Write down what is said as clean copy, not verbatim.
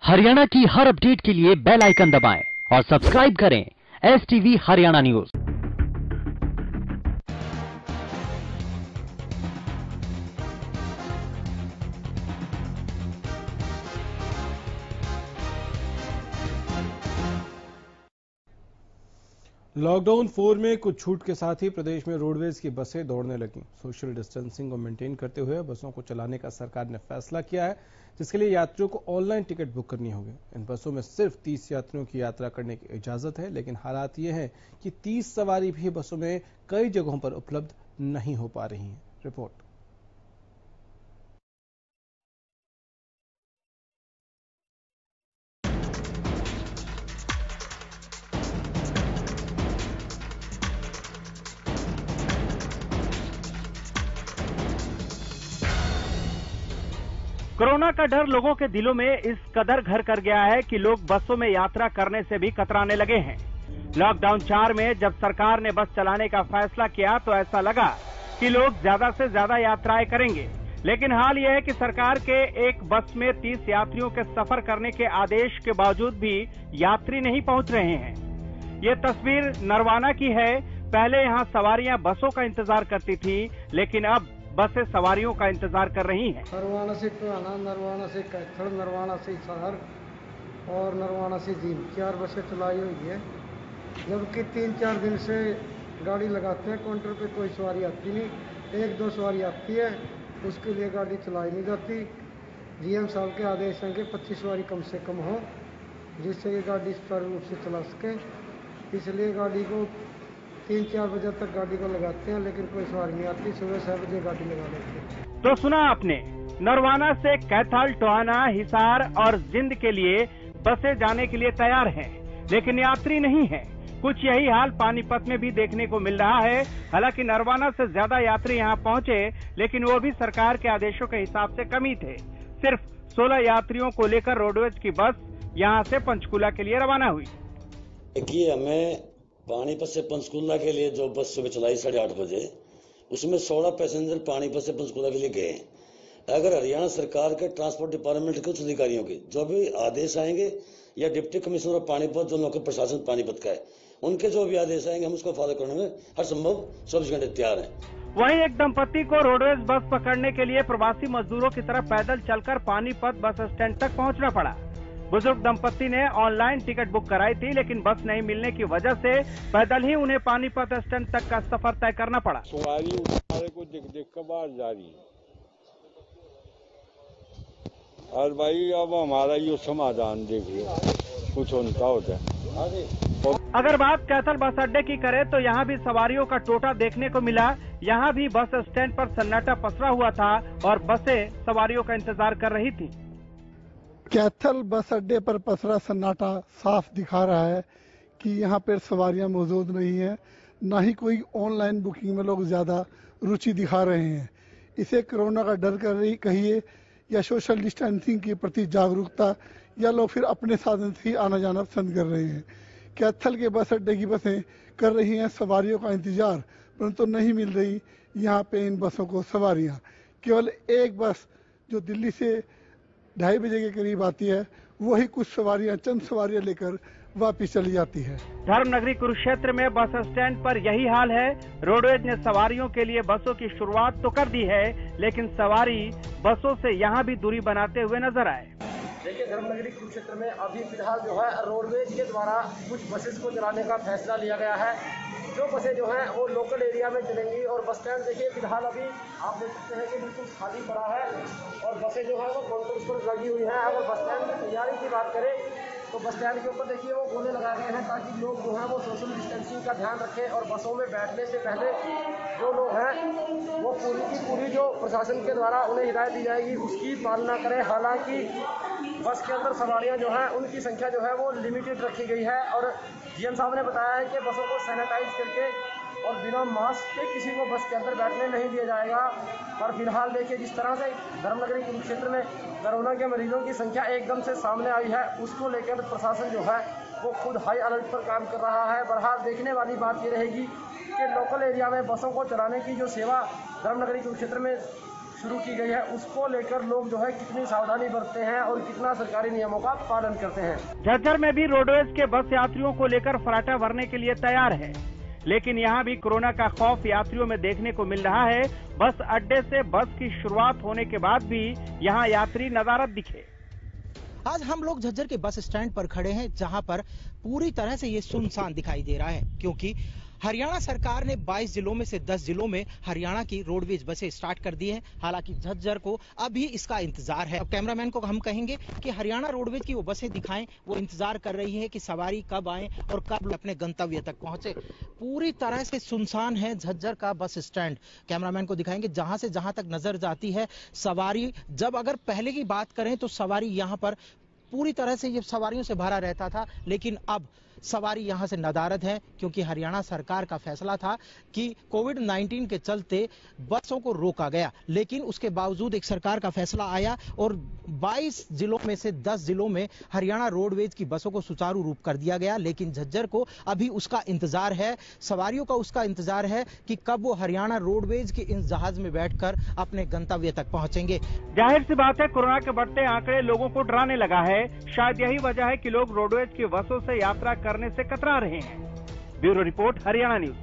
हरियाणा की हर अपडेट के लिए बेल आइकन दबाएं और सब्सक्राइब करें STV हरियाणा न्यूज। लॉकडाउन 4 में कुछ छूट के साथ ही प्रदेश में रोडवेज की बसें दौड़ने लगी। सोशल डिस्टेंसिंग को मेंटेन करते हुए बसों को चलाने का सरकार ने फैसला किया है, जिसके लिए यात्रियों को ऑनलाइन टिकट बुक करनी होगी। इन बसों में सिर्फ 30 यात्रियों की यात्रा करने की इजाजत है, लेकिन हालात ये हैं कि 30 सवारी भी बसों में कई जगहों पर उपलब्ध नहीं हो पा रही है। रिपोर्ट। कोरोना का डर लोगों के दिलों में इस कदर घर कर गया है कि लोग बसों में यात्रा करने से भी कतराने लगे हैं। लॉकडाउन 4 में जब सरकार ने बस चलाने का फैसला किया तो ऐसा लगा कि लोग ज्यादा से ज्यादा यात्राएं करेंगे, लेकिन हाल यह है कि सरकार के एक बस में 30 यात्रियों के सफर करने के आदेश के बावजूद भी यात्री नहीं पहुंच रहे हैं। ये तस्वीर नरवाना की है। पहले यहाँ सवारियां बसों का इंतजार करती थी, लेकिन अब बसें सवारियों का इंतजार कर रही हैं। नरवाना से टोहाना, नरवाना से कैथल, नरवाना से शहर और नरवाना से जींद 4 बसें चलाई हुई है। जबकि 3-4 दिन से गाड़ी लगाते हैं, काउंटर पे कोई सवारी आती नहीं। 1-2 सवारी आती है, उसके लिए गाड़ी चलाई नहीं जाती। GM साहब के आदेश हैं कि 25 सवारी कम से कम हो, जिससे ये गाड़ी सुचारू रूप से चला सके। इसलिए गाड़ी को 3-4 बजे तक गाड़ी को लगाते हैं, लेकिन कोई सवारी नहीं आती। सुबह 6 बजे गाड़ी लगा देते हैं। तो सुना आपने, नरवाना से कैथल, टोहाना, हिसार और जिंद के लिए बसें जाने के लिए तैयार हैं, लेकिन यात्री नहीं है। कुछ यही हाल पानीपत में भी देखने को मिल रहा है। हालांकि नरवाना से ज्यादा यात्री यहां पहुंचे, लेकिन वो भी सरकार के आदेशों के हिसाब से कम ही थे। सिर्फ 16 यात्रियों को लेकर रोडवेज की बस यहां से पंचकूला के लिए रवाना हुई। देखिए, हमें पानीपत से पंचकूला के लिए जो बस सुबह चलाई 8:30 बजे, उसमें 16 पैसेंजर पानीपत से पंचकूला के लिए गए। अगर हरियाणा सरकार के ट्रांसपोर्ट डिपार्टमेंट के उच्च अधिकारियों के जो भी आदेश आएंगे या डिप्टी कमिश्नर ऑफ पानीपत जो लोकल प्रशासन पानीपत का है, उनके जो भी आदेश आएंगे हम उसको फॉलो करने में हर संभव 24 घंटे तैयार हैं। वहीं एक दंपति को रोडवेज बस पकड़ने के लिए प्रवासी मजदूरों की तरह पैदल चलकर पानीपत बस स्टैंड तक पहुंचना पड़ा। बुजुर्ग दंपति ने ऑनलाइन टिकट बुक कराई थी, लेकिन बस नहीं मिलने की वजह से पैदल ही उन्हें पानीपत स्टैंड तक का सफर तय करना पड़ा। सवारी उठाने को देख कर बाहर जा रही है। और भाई अब हमारा ये समाधान देखिए, कुछ उनका होता है। अगर बात कैथल बस अड्डे की करें तो यहाँ भी सवारियों का टोटा देखने को मिला। यहाँ भी बस स्टैंड पर सन्नाटा पसरा हुआ था और बसें सवारियों का इंतजार कर रही थी। कैथल बस अड्डे पर पसरा सन्नाटा साफ दिखा रहा है कि यहाँ पर सवारियाँ मौजूद नहीं है, ना ही कोई ऑनलाइन बुकिंग में लोग ज्यादा रुचि दिखा रहे हैं। इसे कोरोना का डर कर रही कहिए या सोशल डिस्टेंसिंग के प्रति जागरूकता, या लोग फिर अपने साधन से ही आना जाना पसंद कर रहे हैं। कैथल के बस अड्डे की बसें कर रही हैं सवारियों का इंतजार, परंतु नहीं मिल रही यहाँ पे इन बसों को सवारियाँ। केवल एक बस जो दिल्ली से 2:30 बजे के करीब आती है, वही कुछ सवारियाँ, चंद सवारियाँ लेकर वापिस चली जाती है। धर्मनगरी कुरुक्षेत्र में बस स्टैंड पर यही हाल है। रोडवेज ने सवारियों के लिए बसों की शुरुआत तो कर दी है, लेकिन सवारी बसों से यहाँ भी दूरी बनाते हुए नजर आए। देखिए, धर्मनगरी कुरुक्षेत्र में अभी फिलहाल जो है रोडवेज के द्वारा कुछ बसेस को चलाने का फैसला लिया गया है। जो बसें जो हैं वो लोकल एरिया में चलेंगी और बस स्टैंड देखिए फिलहाल अभी आप देख सकते हैं कि बिल्कुल खाली पड़ा है और बसें जो है वो काउंटर पर लगी हुई हैं। अगर बस स्टैंड की तैयारी की बात करें तो बस स्टैंड के ऊपर देखिए वो गोले लगाए गए हैं ताकि लोग जो है वो सोशल डिस्टेंसिंग का ध्यान रखें और बसों में बैठने से पहले जो लोग हैं वो पूरी की पूरी जो प्रशासन के द्वारा उन्हें हिदायत दी जाएगी उसकी पालना करें। हालांकि बस के अंदर सवारियां जो हैं उनकी संख्या जो है वो लिमिटेड रखी गई है और GM साहब ने बताया है कि बसों को सैनिटाइज करके और बिना मास्क के किसी को बस के अंदर बैठने नहीं दिया जाएगा। पर फिलहाल देखिए जिस तरह से धर्मनगरी कुरुक्षेत्र में कोरोना के मरीजों की संख्या एकदम से सामने आई है, उसको लेकर प्रशासन जो है वो खुद हाई अलर्ट पर काम कर रहा है। बहरहाल देखने वाली बात ये रहेगी कि लोकल एरिया में बसों को चलाने की जो सेवा धर्मनगरी कुरुक्षेत्र में शुरू की गई है उसको लेकर लोग जो है कितनी सावधानी बरतते हैं और कितना सरकारी नियमों का पालन करते हैं। झज्जर में भी रोडवेज के बस यात्रियों को लेकर फराटा भरने के लिए तैयार है, लेकिन यहाँ भी कोरोना का खौफ यात्रियों में देखने को मिल रहा है। बस अड्डे से बस की शुरुआत होने के बाद भी यहाँ यात्री नदारद दिखे। आज हम लोग झज्जर के बस स्टैंड पर खड़े हैं, जहां पर पूरी तरह से ये सुनसान दिखाई दे रहा है, क्योंकि हरियाणा सरकार ने 22 जिलों में से 10 जिलों में हरियाणा की रोडवेज बसें स्टार्ट कर दी हैं। हालांकि झज्जर को अभी इसका इंतजार है। अब कैमरामैन को हम कहेंगे कि हरियाणा रोडवेज की वो बसें दिखाएं, वो इंतजार कर रही है कि सवारी कब आए और कब अपने गंतव्य तक पहुंचे। पूरी तरह से सुनसान है झज्जर का बस स्टैंड। कैमरामैन को दिखाएंगे जहां से जहां तक नजर जाती है सवारी। जब अगर पहले की बात करें तो सवारी यहां पर पूरी तरह से ये सवारियों से भरा रहता था, लेकिन अब सवारी यहां से नदारद है, क्योंकि हरियाणा सरकार का फैसला था कि कोविड-19 के चलते बसों को रोका गया, लेकिन उसके बावजूद एक सरकार का फैसला आया और 22 जिलों में से 10 जिलों में हरियाणा रोडवेज की बसों को सुचारू रूप कर दिया गया। लेकिन झज्जर को अभी उसका इंतजार है, सवारियों का उसका इंतजार है कि कब वो हरियाणा रोडवेज के इस जहाज में बैठकर अपने गंतव्य तक पहुंचेंगे। जाहिर सी बात है, कोरोना के बढ़ते आंकड़े लोगों को डराने लगा है। शायद यही वजह है कि लोग रोडवेज की बसों से यात्रा करने से कतरा रहे हैं। Bureau report, Haryana news.